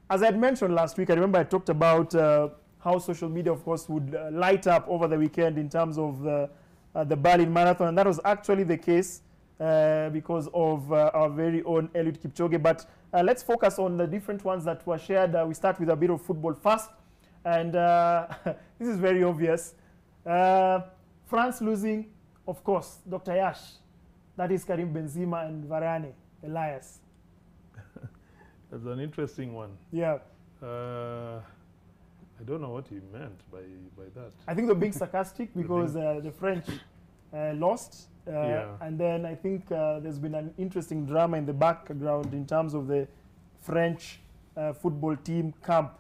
as I had mentioned last week, I remember I talked about how social media, of course, would light up over the weekend in terms of the Berlin Marathon. And that was actually the case because of our very own Eliud Kipchoge. But let's focus on the different ones that were shared. We start with a bit of football first. And this is very obvious. France losing, of course, Dr. Yash. That is Karim Benzema and Varane, Elias. That's an interesting one. Yeah. I don't know what he meant by that. I think they're being sarcastic because the French lost. And then I think there's been an interesting drama in the background in terms of the French football team camp.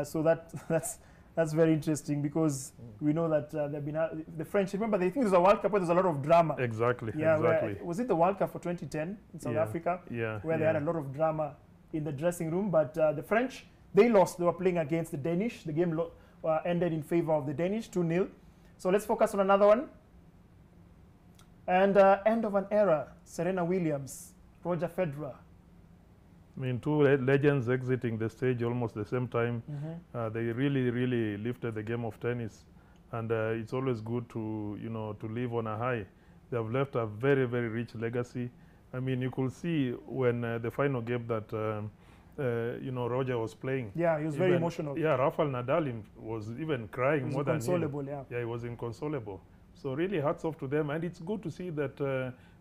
So that's very interesting because we know that they've been the French. Remember, they think there's a World Cup where there's a lot of drama. Exactly. Yeah. Exactly. Was it the World Cup for 2010 in South Africa? Yeah. Where they had a lot of drama in the dressing room. But the French, they lost. They were playing against the Danish. The game ended in favor of the Danish, 2-0. So let's focus on another one. And end of an era, Serena Williams, Roger Federer. I mean, two legends exiting the stage almost the same time. They really, really lifted the game of tennis. And it's always good to, to live on a high. They have left a very, very rich legacy. I mean, you could see when the final game that, Roger was playing. Yeah, he was very emotional. Yeah, Rafael Nadal was even crying more than him. Yeah. Yeah, he was inconsolable. So really hats off to them. And it's good to see that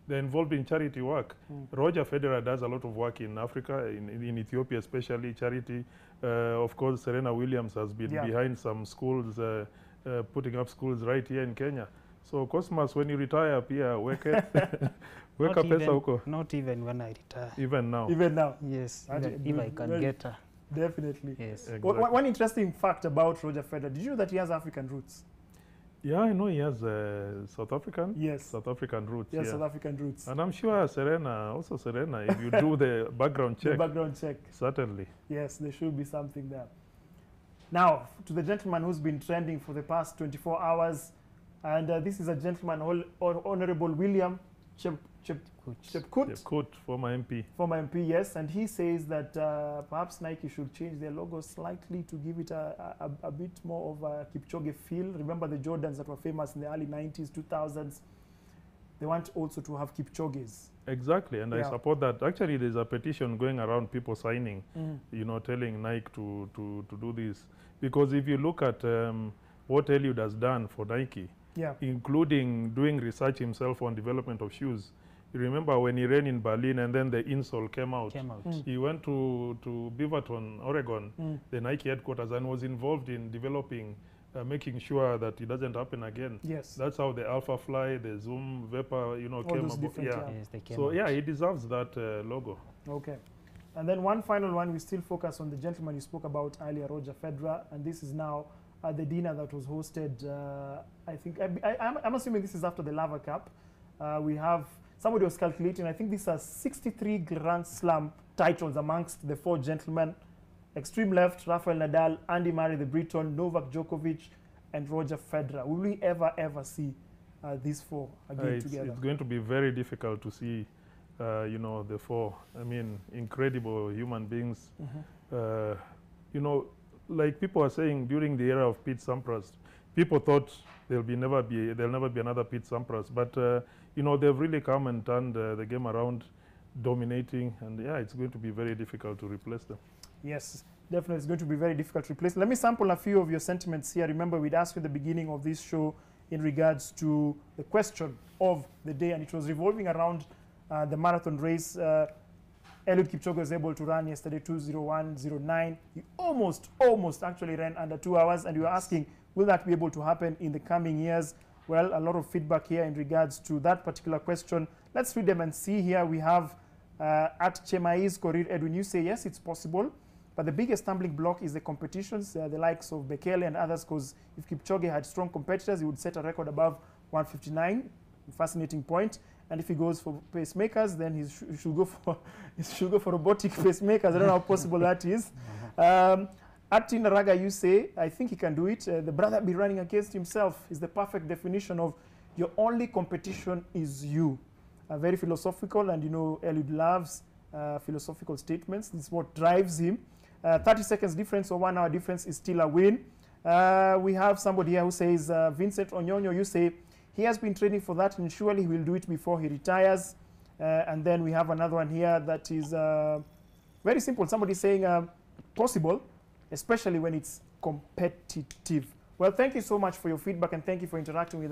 they're involved in charity work. Roger Federer does a lot of work in Africa, in Ethiopia especially, charity. Of course, Serena Williams has been behind some schools, putting up schools right here in Kenya. So Cosmas, when you retire, Pia, wake up pesa huko. Not even when I retire. Even now. Even now. Yes, if I can get her. Definitely. Yes. Exactly. One interesting fact about Roger Federer, did you know that he has African roots? Yeah, I know he has South African. Yes. South African roots. Yes, yeah. South African roots. And I'm sure Serena, if you do the background check. The background check. Certainly. Yes, there should be something there. Now, to the gentleman who's been trending for the past 24 hours, and this is a gentleman, Honorable William Chepkut, former MP. Former MP, yes, and he says that perhaps Nike should change their logo slightly to give it a bit more of a Kipchoge feel. Remember the Jordans that were famous in the early 90s, 2000s? They want also to have Kipchoges. Exactly, and I support that. Actually, there's a petition going around, people signing, telling Nike to do this. Because if you look at what Eliud has done for Nike, including doing research himself on development of shoes. You remember when he ran in Berlin and then the insole came out. He went to Beaverton, Oregon, the Nike headquarters, and was involved in developing, making sure that it doesn't happen again. Yes. That's how the Alpha Fly, the Zoom Vapor, came about. Yes, they came so out. he deserves that logo. Okay. And then one final one, we still focus on the gentleman you spoke about earlier, Roger Federer, and this is now the dinner that was hosted, I think, I'm assuming this is after the Lava Cup. We have, somebody was calculating, I think these are 63 Grand Slam titles amongst the four gentlemen. Extreme left, Rafael Nadal, Andy Murray, the Briton, Novak Djokovic, and Roger Federer. Will we ever see these four again together? It's going to be very difficult to see, the four. I mean, incredible human beings. Like people are saying during the era of Pete Sampras, people thought there'll never be another Pete Sampras, but they've really come and turned the game around, dominating, and it's going to be very difficult to replace them. Yes, definitely, it's going to be very difficult to replace. Let me sample a few of your sentiments here. Remember, we'd asked you at the beginning of this show in regards to the question of the day, and it was revolving around the marathon race. Eliud Kipchoge was able to run yesterday 2:01:09. He almost actually ran under 2 hours, and you were asking, will that be able to happen in the coming years? Well, a lot of feedback here in regards to that particular question. Let's read them and see here. We have at Chemaiz Korir Edwin, you say, yes, it's possible, but the biggest stumbling block is the competitions, the likes of Bekele and others, because if Kipchoge had strong competitors, he would set a record above 159. Fascinating point. And if he goes for pacemakers, then he should go for robotic pacemakers. I don't know how possible that is. At Tinaraga, you say, I think he can do it. The brother be running against himself is the perfect definition of your only competition is you. Very philosophical, and Eliud loves philosophical statements. This is what drives him. 30 seconds difference or 1 hour difference is still a win. We have somebody here who says, Vincent Onyonyo, you say, he has been training for that and surely he will do it before he retires. And then we have another one here that is very simple. Somebody saying possible, especially when it's competitive. Well, thank you so much for your feedback and thank you for interacting with us.